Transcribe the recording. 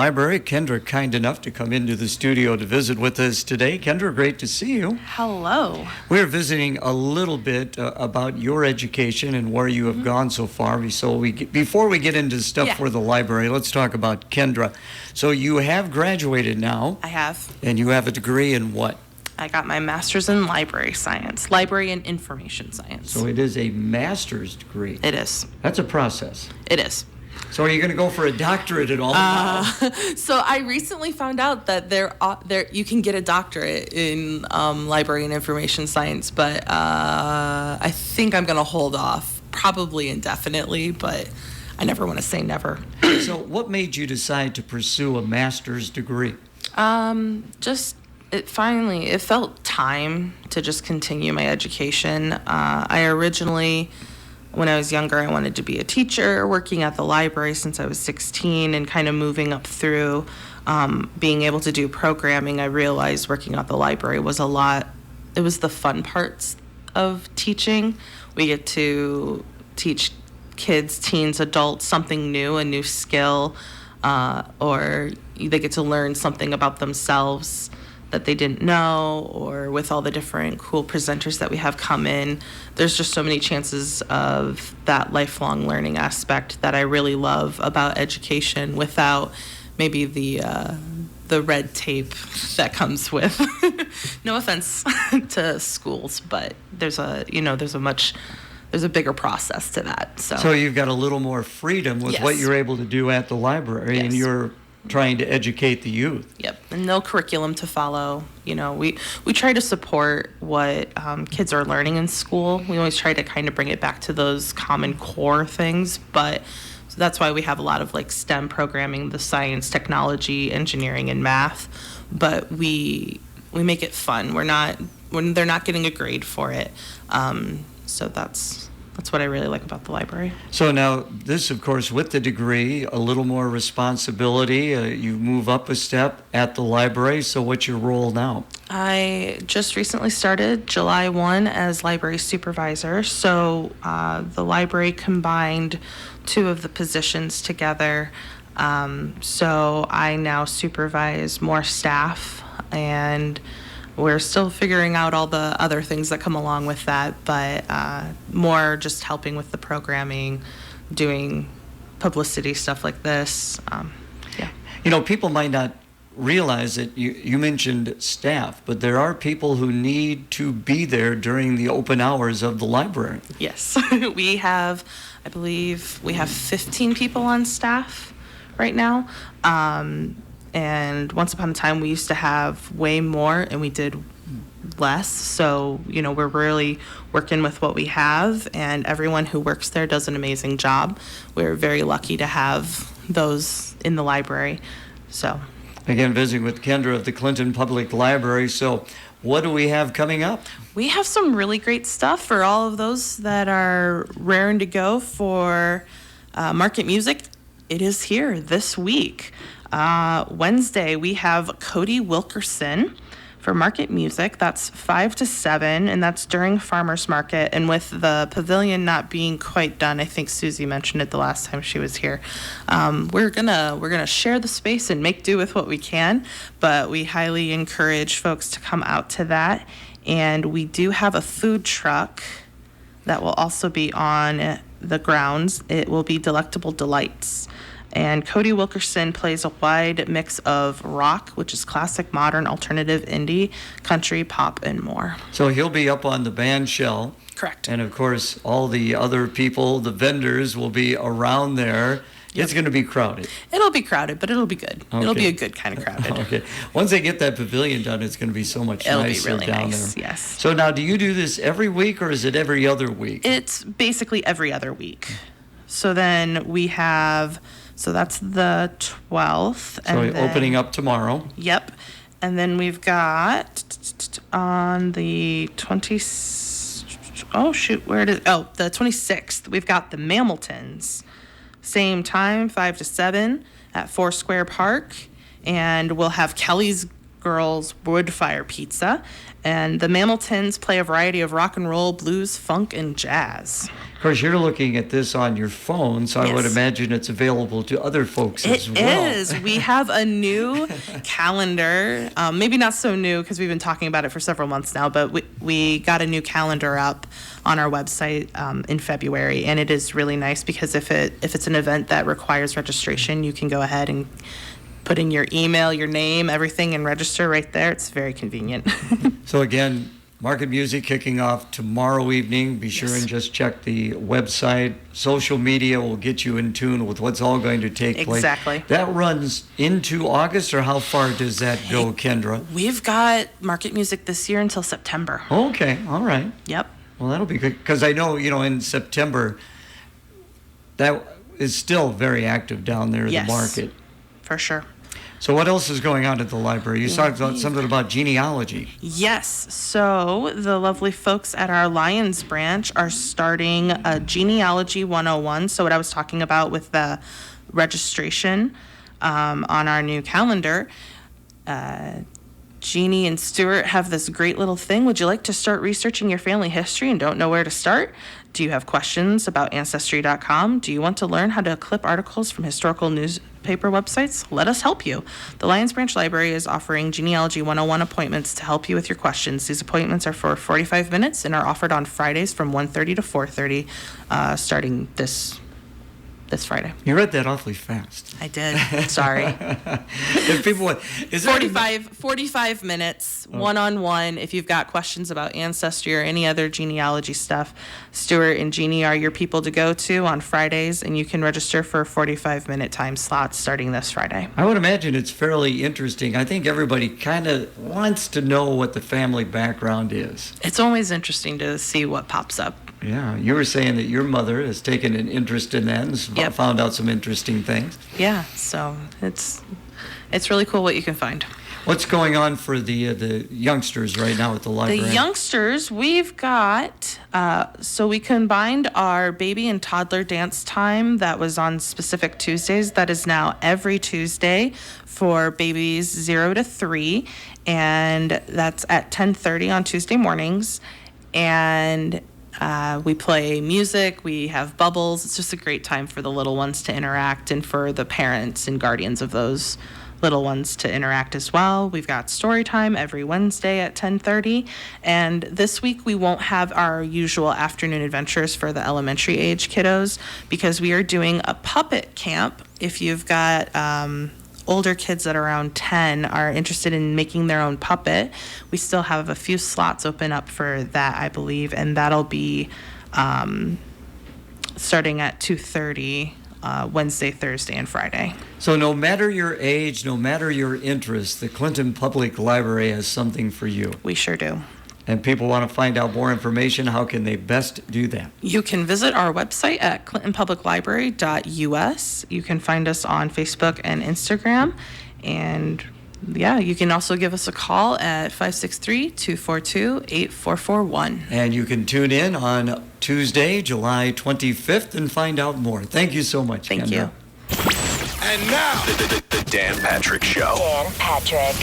Library. Kendra, kind enough to come into the studio to visit with us today. Kendra, great to see you. Hello. We're visiting a little bit about your education and where you have gone so far. Before we get into stuff for the library, let's talk about Kendra. So you have graduated now. I have. And you have a degree in what? I got my master's in library science, library and information science. So it is a master's degree. It is. That's a process. It is. So are you going to go for a doctorate at all? So I recently found out that there you can get a doctorate in library and information science, but I think I'm going to hold off, probably indefinitely, but I never want to say never. So what made you decide to pursue a master's degree? It felt time to just continue my education. I originally, when I was younger, I wanted to be a teacher, working at the library since I was 16, and kind of moving up through being able to do programming. I realized working at the library was a lot. It was the fun parts of teaching. We get to teach kids, teens, adults something new, a new skill, or they get to learn something about themselves that they didn't know, or with all the different cool presenters that we have come in. There's just so many chances of that lifelong learning aspect that I really love about education without maybe the red tape that comes with. No offense to schools, but there's a bigger process to that. So you've got a little more freedom with what you're able to do at the library, and you're trying to educate the youth. Yep, and no curriculum to follow. We try to support what kids are learning in school. We always try to kind of bring it back to those common core things, but so that's why we have a lot of like STEM programming, the science, technology, engineering, and math. But we make it fun. They're not getting a grade for it. So that's what I really like about the library. So now this, of course, with the degree, a little more responsibility. You move up a step at the library. So what's your role now? I just recently started July 1 as library supervisor. So the library combined two of the positions together. So I now supervise more staff, and we're still figuring out all the other things that come along with that, but more just helping with the programming, doing publicity, stuff like this. People might not realize that you mentioned staff, but there are people who need to be there during the open hours of the library. Yes. I believe we have 15 people on staff right now. And once upon a time, we used to have way more, and we did less. So, we're really working with what we have, and everyone who works there does an amazing job. We're very lucky to have those in the library. So, again, visiting with Kendra of the Clinton Public Library. So, what do we have coming up? We have some really great stuff for all of those that are raring to go for market music. It is here this week. Wednesday, we have Cody Wilkerson for market music. That's 5 to 7, and that's during farmers market. And with the pavilion not being quite done, I think Susie mentioned it the last time she was here. We're gonna share the space and make do with what we can, but we highly encourage folks to come out to that. And we do have a food truck that will also be on the grounds. It will be Delectable Delights. And Cody Wilkerson plays a wide mix of rock, which is classic, modern, alternative, indie, country, pop, and more. So he'll be up on the band shell. Correct. And of course, all the other people, the vendors, will be around there. Yep. It's going to be crowded. It'll be crowded, but it'll be good. Okay. It'll be a good kind of crowded. Okay. Once they get that pavilion done, it's going to be so much nicer down there. It'll be really nice, yes. So now, do you do this every week, or is it every other week? It's basically every other week. So then we have... So that's the 12th. So opening up tomorrow. Yep. And then we've got on the 20th. Oh, shoot. Where it is? Oh, the 26th. We've got the Mamiltons. Same time, 5 to 7 at Foursquare Park. And we'll have Kelly's Girls Wood Fire Pizza. And the Mammiltons play a variety of rock and roll, blues, funk, and jazz. Of course, you're looking at this on your phone, so I would imagine it's available to other folks as well. It is. We have a new calendar. Maybe not so new because we've been talking about it for several months now, but we got a new calendar up on our website in February, and it is really nice because if it's an event that requires registration, you can go ahead and put in your email, your name, everything, and register right there. It's very convenient. So again, Market Music kicking off tomorrow evening. Be sure and just check the website. Social media will get you in tune with what's all going to take place. Exactly. That runs into August, or how far does that go, Kendra? We've got Market Music this year until September. Okay, all right. Yep. Well, that'll be good, because I know, in September, that is still very active down there in the market. For sure. So what else is going on at the library? You talked about something about genealogy. Yes. So the lovely folks at our Lions branch are starting a Genealogy 101. So what I was talking about with the registration on our new calendar, Jeannie and Stuart have this great little thing. Would you like to start researching your family history and don't know where to start? Do you have questions about Ancestry.com? Do you want to learn how to clip articles from historical newspaper websites? Let us help you. The Lions Branch Library is offering Genealogy 101 appointments to help you with your questions. These appointments are for 45 minutes and are offered on Fridays from 1:30 to 4:30, starting this Friday. You read that awfully fast. I did. Sorry. If people, is there 45 minutes, one-on-one. If you've got questions about ancestry or any other genealogy stuff, Stuart and Jeannie are your people to go to on Fridays, and you can register for 45-minute time slots starting this Friday. I would imagine it's fairly interesting. I think everybody kind of wants to know what the family background is. It's always interesting to see what pops up. Yeah, you were saying that your mother has taken an interest in that and found out some interesting things. Yeah, so it's really cool what you can find. What's going on for the youngsters right now at the library? The youngsters, we've got, so we combined our baby and toddler dance time that was on specific Tuesdays. That is now every Tuesday for babies 0 to 3, and that's at 10:30 on Tuesday mornings. And we play music, we have bubbles. It's just a great time for the little ones to interact and for the parents and guardians of those little ones to interact as well. We've got story time every Wednesday at 10:30. And this week we won't have our usual afternoon adventures for the elementary age kiddos because we are doing a puppet camp. If you've got older kids that are around 10 are interested in making their own puppet, we still have a few slots open up for that, I believe, and that'll be starting at 2:30 Wednesday, Thursday, and Friday. So no matter your age, no matter your interest, the Clinton Public Library has something for you. We sure do. And people want to find out more information, how can they best do that? You can visit our website at clintonpubliclibrary.us. You can find us on Facebook and Instagram. And you can also give us a call at 563-242-8441. And you can tune in on Tuesday, July 25th and find out more. Thank you so much, Thank Kendra. you. And now, the Dan Patrick Show. Dan Patrick.